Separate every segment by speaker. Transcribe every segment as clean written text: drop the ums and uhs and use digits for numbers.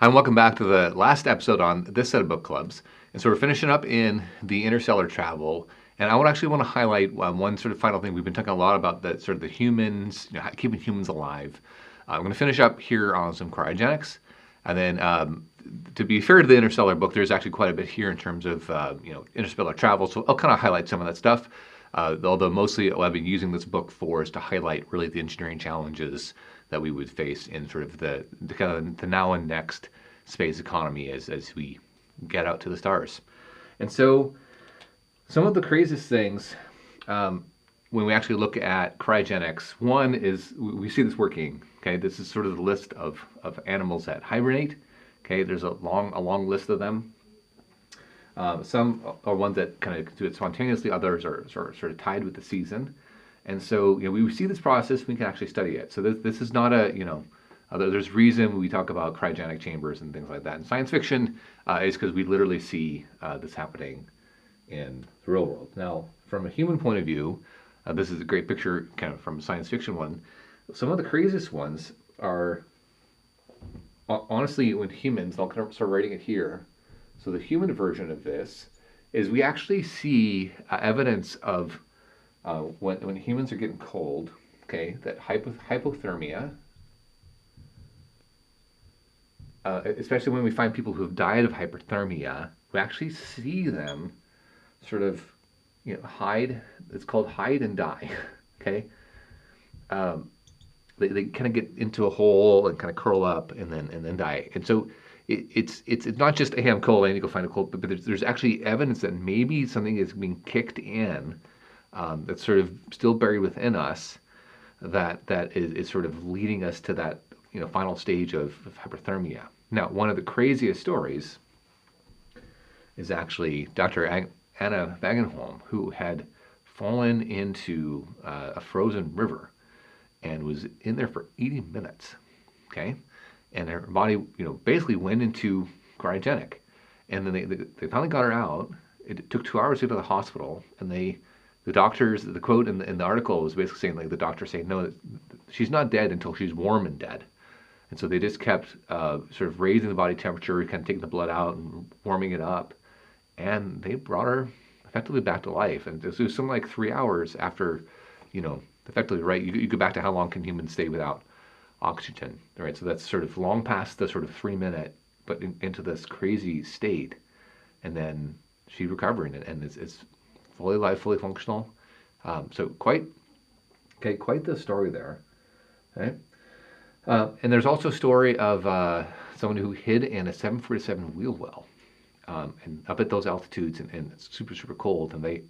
Speaker 1: Hi, and welcome back to the last episode on this set of book clubs. And so we're finishing up in the interstellar travel. And I would actually want to highlight one sort of final thing. We've been talking a lot about the sort of the humans, keeping humans alive. I'm going to finish up here on some cryogenics. And then to be fair to the interstellar book, there's actually quite a bit here in terms of interstellar travel. So I'll kind of highlight some of that stuff. Although mostly what I've been using this book for is to highlight really the engineering challenges that we would face in sort of the kind of the now and next space economy as we get out to the stars. And so some of the craziest things when we actually look at cryogenics, one is we see this working. Okay, this is sort of the list of animals that hibernate. Okay, there's a long list of them. Some are ones that kind of do it spontaneously. Others are sort of tied with the season. And so we see this process. We can actually study it. So this is not a there's reason we talk about cryogenic chambers and things like that. In science fiction is because we literally see this happening in the real world. Now, from a human point of view, this is a great picture kind of from a science fiction one. Some of the craziest ones are honestly when humans. I'll kind of start writing it here. So the human version of this is we actually see evidence of when humans are getting cold, okay, that hypothermia, especially when we find people who have died of hypothermia, we actually see them sort of hide. It's called hide and die, okay. They kind of get into a hole and kind of curl up and then die. And so it's not just, hey, I'm cold, I need to go find a cold, but there's actually evidence that maybe something is being kicked in that's sort of still buried within us that is sort of leading us to that final stage of hypothermia. Now, one of the craziest stories is actually Dr. Anna Wagenholm, who had fallen into a frozen river and was in there for 80 minutes. Okay, and her body, basically went into cryogenic, and then they finally got her out. It took 2 hours to get to the hospital, and the doctors, the quote in the article was basically saying, like, the doctor saying, no, she's not dead until she's warm and dead. And so they just kept sort of raising the body temperature, kind of taking the blood out and warming it up, and they brought her effectively back to life. And this was something like 3 hours after, effectively, right? You go back to how long can humans stay without oxygen, right? So that's sort of long past the sort of 3 minute, but into this crazy state, and then she recovered, and it's fully alive, fully functional. So quite the story there, right? And there's also a story of someone who hid in a 747 wheel well, and up at those altitudes, and it's super cold, and they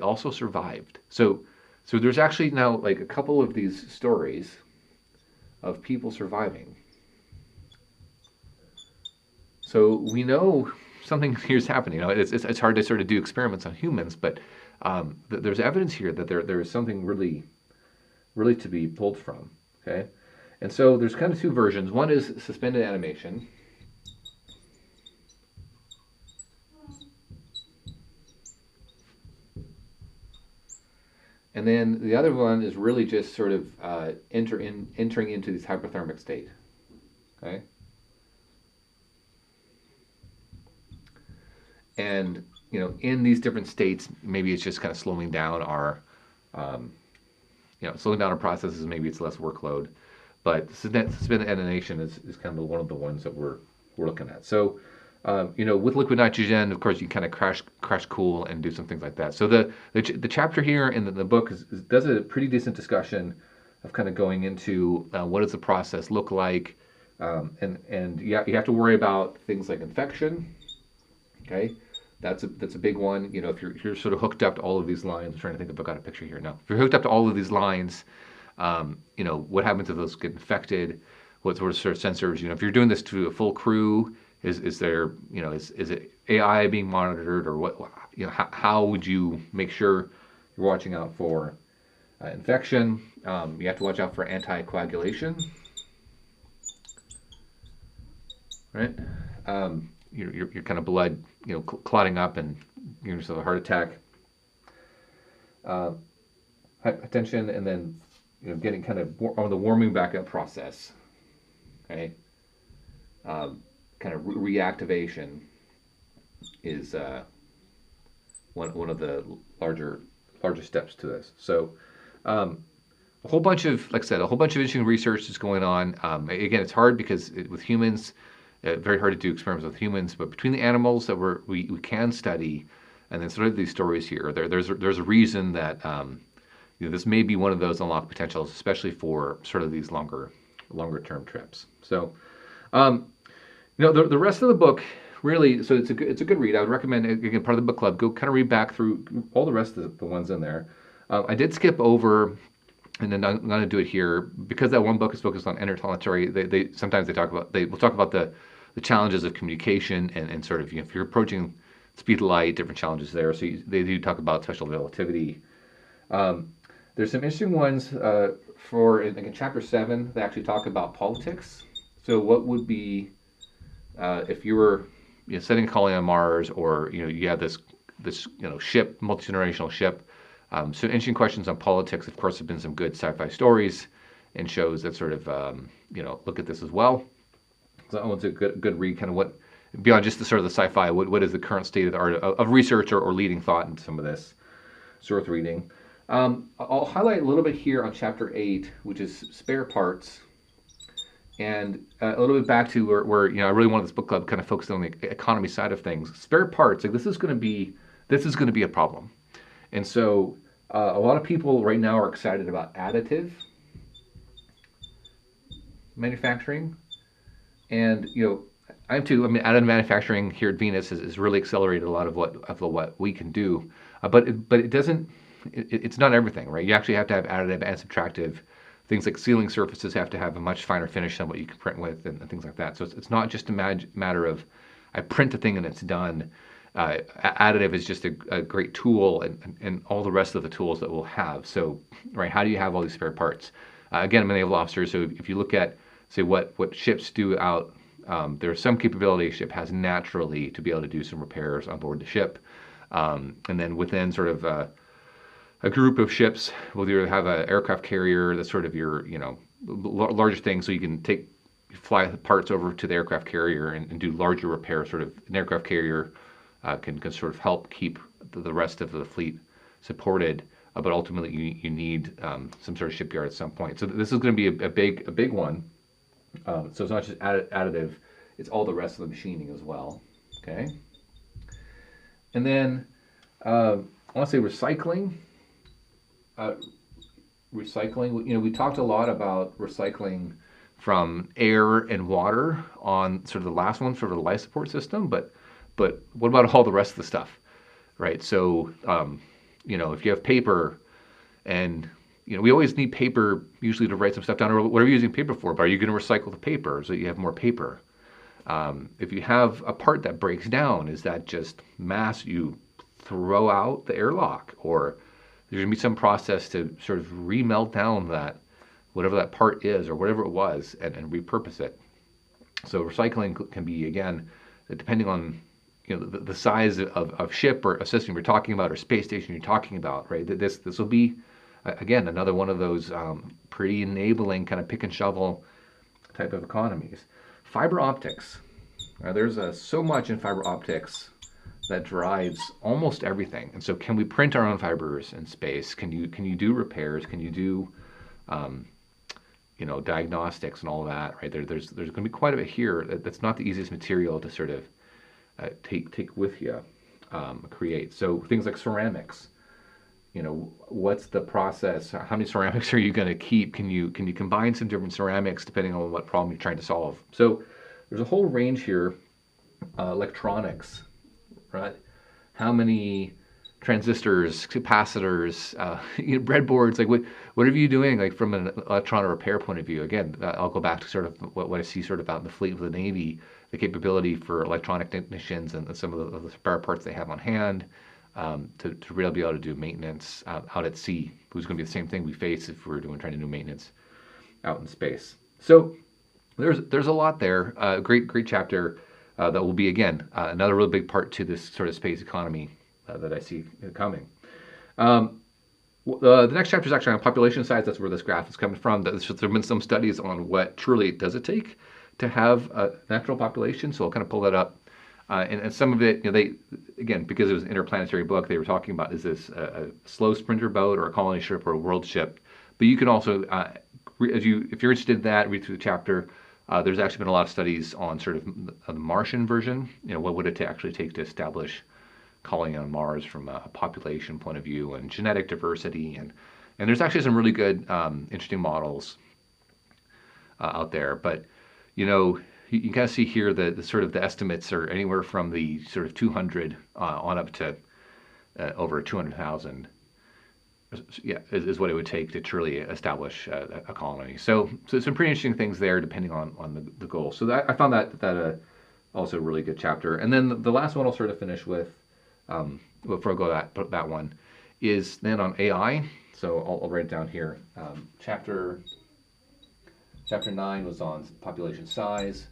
Speaker 1: also survived. So there's actually now like a couple of these stories of people surviving. So we know something here's happening. It's hard to sort of do experiments on humans, but there's evidence here that there is something really to be pulled from. Okay, and so there's kind of two versions. One is suspended animation. And then the other one is really just sort of entering into this hypothermic state. Okay. And in these different states, maybe it's just kind of slowing down our processes. Maybe it's less workload, but suspended animation is kind of one of the ones that we're looking at. So with liquid nitrogen, of course, you kind of crash cool and do some ththings like that. So the chapter here in the book does a pretty decent discussion of kind of going into what does the process look like, and you have to worry about things like infection. Okay, that's a big one. If you're sort of hooked up to all of these lines, I'm trying to think if I've got a picture here. No, if you're hooked up to all of these lines, what happens if those get infected? What sort of sensors? If you're doing this to a full crew, is there is it AI being monitored, or what? How would you make sure you're watching out for infection? You have to watch out for anticoagulation, right? Your kind of blood, clotting up and giving yourself a heart attack, hypertension, and then getting kind of on the warming back up process. Okay, kind of reactivation is one of the larger steps to this. So a whole bunch of, like I said, a whole bunch of interesting research is going on. Again, it's hard because with humans, very hard to do experiments with humans, but between the animals that we can study, and then sort of these stories here, there's a reason that this may be one of those unlocked potentials, especially for sort of these longer term trips. So the rest of the book really, so it's a good read. I would recommend, again, part of the book club, go kind of read back through all the rest of the ones in there. I did skip over, and then I'm going to do it here because that one book is focused on interplanetary. They sometimes will talk about the challenges of communication and sort of, if you're approaching speed of light, different challenges there. So they do talk about special relativity. There's some interesting ones in chapter 7. They actually talk about politics. So what would be if you were setting a colony on Mars, or you have this ship, multi-generational ship. So interesting questions on politics. Of course, have been some good sci-fi stories and shows that sort of look at this as well. So that one's a good read. Kind of what beyond just the sort of the sci-fi. What is the current state of the art of research or leading thought in some of this? It's worth reading. I'll highlight a little bit here on chapter 8, which is spare parts. And a little bit back to where I really wanted this book club kind of focused on the economy side of things. Spare parts, like this is going to be a problem. And so a lot of people right now are excited about additive manufacturing, and I'm too. I mean, additive manufacturing here at Venus has really accelerated a lot of what we can do, but it doesn't. It's not everything, right? You actually have to have additive and subtractive. Things like sealing surfaces have to have a much finer finish than what you can print with, and things like that. So it's not just a matter of I print the thing and it's done. Additive is just a great tool, and all the rest of the tools that we'll have. So, right, how do you have all these spare parts? Again, I'm a naval officer, so if you look at, say, what ships do out, there's some capability a ship has naturally to be able to do some repairs on board the ship. And then within sort of a group of ships, will either have an aircraft carrier that's sort of your, larger thing, so you can fly the parts over to the aircraft carrier and do larger repairs. Sort of an aircraft carrier can sort of help keep the rest of the fleet supported, but ultimately you need some sort of shipyard at some point. So this is going to be a big one. So it's not just additive; it's all the rest of the machining as well. Okay, and then I want to say recycling. Recycling. We talked a lot about recycling from air and water on sort of the last one, sort of the life support system, but what about all the rest of the stuff, right? So, if you have paper, and we always need paper usually to write some stuff down, or what are you using paper for? But are you going to recycle the paper so you have more paper? If you have a part that breaks down, is that just mass you throw out the airlock, or there's going to be some process to sort of remelt down that whatever that part is or whatever it was and repurpose it? So recycling can be, again, depending on the size of ship or a system you're talking about or space station you're talking about, right? This will be, again, another one of those pretty enabling kind of pick and shovel type of economies. Fiber optics. There's so much in fiber optics that drives almost everything. And so can we print our own fibers in space? Can you do repairs? Can you do diagnostics and all that, right? There's going to be quite a bit here that's not the easiest material to sort of take with you, create. So things like ceramics, what's the process? How many ceramics are you going to keep? Can you combine some different ceramics depending on what problem you're trying to solve? So there's a whole range here. Electronics, right? How many transistors, capacitors, breadboards, like what are you doing, like from an electronic repair point of view? Again, I'll go back to sort of what I see sort of out in the fleet of the Navy, the capability for electronic technicians and some of the spare parts they have on hand to really be able to do maintenance out at sea. It was going to be the same thing we face if we were trying to do maintenance out in space. So there's a lot there. Great chapter that will be, again, another really big part to this sort of space economy that I see coming. The next chapter is actually on population size. That's where this graph is coming from. There have been some studies on what truly does it take to have a natural population. So I'll kind of pull that up. And some of it, they, again, because it was an interplanetary book, they were talking about, is this a slow sprinter boat or a colony ship or a world ship? But you can also, if you're interested in that, read through the chapter. There's actually been a lot of studies on sort of the Martian version. What would it actually take to establish colony on Mars from a population point of view and genetic diversity, and there's actually some really good, interesting models out there. But you kind of see here the sort of the estimates are anywhere from the sort of 200 on up to over 200,000. Yeah, is what it would take to truly establish a colony. So some pretty interesting things there, depending on the goal. So I found that also a really good chapter. And then the last one I'll sort of finish with, before I go that one, is then on AI. So I'll write it down here. Chapter 9 was on population size,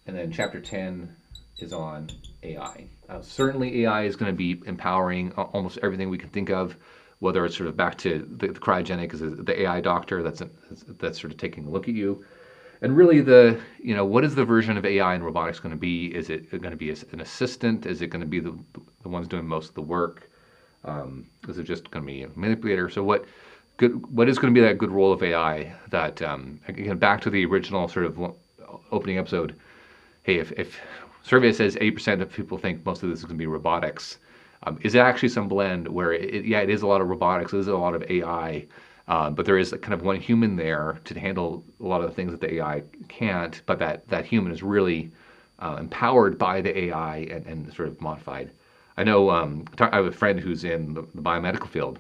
Speaker 1: and then chapter 10 is on AI. Certainly AI is going to be empowering almost everything we can think of, whether it's sort of back to the cryogenic, is the AI doctor that's sort of taking a look at you. And really what is the version of AI and robotics going to be? Is it going to be an assistant? Is it going to be the ones doing most of the work? Is it just going to be a manipulator? So what is going to be that good role of AI that, again, back to the original sort of opening episode, hey, if survey says 80% of people think most of this is going to be robotics, is it actually some blend where it is a lot of robotics, it is a lot of AI, but there is kind of one human there to handle a lot of the things that the AI can't, but that human is really empowered by the AI and sort of modified. I know I have a friend who's in the biomedical field,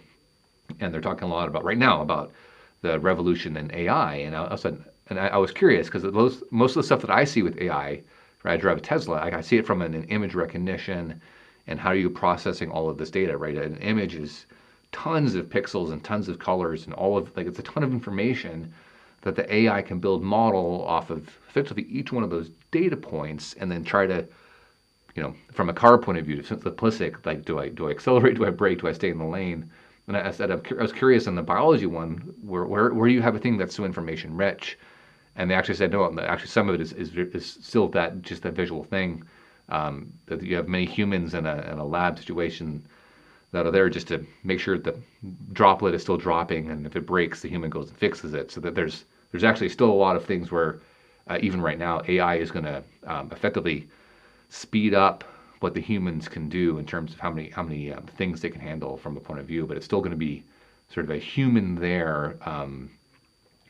Speaker 1: and they're talking a lot right now about the revolution in AI, and I was curious because most of the stuff that I see with AI, right, I drive a Tesla, I see it from an image recognition. And how are you processing all of this data, right? An image is tons of pixels and tons of colors and it's a ton of information that the AI can build model off of effectively each one of those data points, and then try to, from a car point of view, simplistic, like do I accelerate, do I brake, do I stay in the lane? And I was curious on the biology one, where you have a thing that's so information rich, and they actually said no. Actually, some of it is still just that visual thing. That you have many humans in a lab situation that are there just to make sure the droplet is still dropping, and if it breaks, the human goes and fixes it. So that there's actually still a lot of things where even right now AI is going to effectively speed up what the humans can do in terms of how many things they can handle from a point of view, but it's still going to be sort of a human there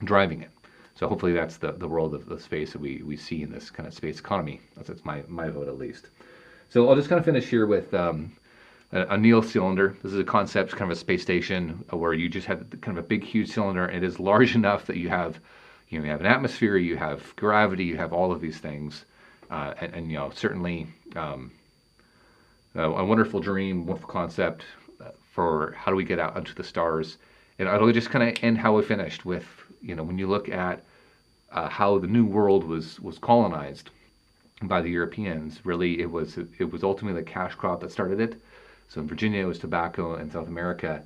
Speaker 1: driving it. So hopefully that's the world of the space that we see in this kind of space economy. That's my vote, at least. So I'll just kind of finish here with a Neil cylinder. This is a concept, kind of a space station where you just have kind of a big, huge cylinder, and it is large enough that you have an atmosphere, you have gravity, you have all of these things, and certainly a wonderful dream, wonderful concept for how do we get out into the stars. And I'll just kind of end how we finished with, when you look at how the New World was colonized by the Europeans. Really, it was ultimately the cash crop that started it. So in Virginia, it was tobacco. In South America,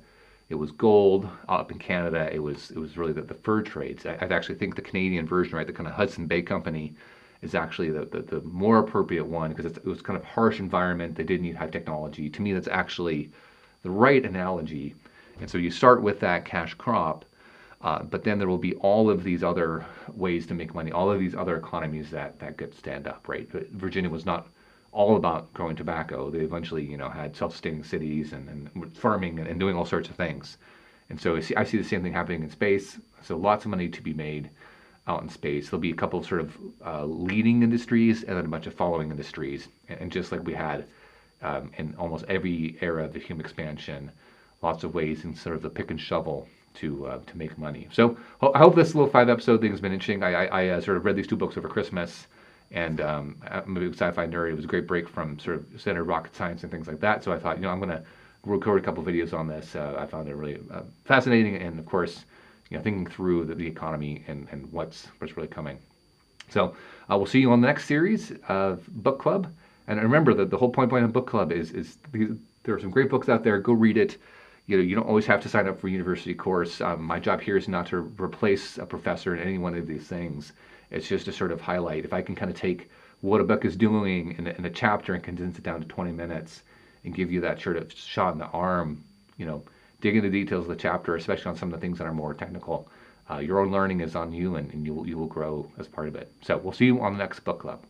Speaker 1: it was gold. Up in Canada, it was really the fur trades. I actually think the Canadian version, right, the kind of Hudson Bay Company, is actually the more appropriate one, because it was kind of harsh environment. They did need high technology. To me, that's actually the right analogy. And so you start with that cash crop, but then there will be all of these other ways to make money, all of these other economies that could stand up, right? But Virginia was not all about growing tobacco. They eventually, had self-sustaining cities and farming and doing all sorts of things. And so I see the same thing happening in space. So lots of money to be made out in space. There'll be a couple of sort of leading industries and then a bunch of following industries. And just like we had in almost every era of the human expansion, lots of ways in sort of the pick and shovel to make money. So I hope this little 5-episode thing has been interesting. I sort of read these 2 books over Christmas, and I'm a big sci-fi nerd. It was a great break from sort of standard rocket science and things like that. So I thought, I'm going to record a couple videos on this. I found it really fascinating, and of course, thinking through the economy and what's really coming. So we'll see you on the next series of Book Club. And remember that the whole point of Book Club is there are some great books out there. Go read it. You don't always have to sign up for a university course. My job here is not to replace a professor in any one of these things. It's just to sort of highlight. If I can kind of take what a book is doing in a chapter and condense it down to 20 minutes and give you that sort of shot in the arm, dig into the details of the chapter, especially on some of the things that are more technical. Your own learning is on you, and you will grow as part of it. So we'll see you on the next book club.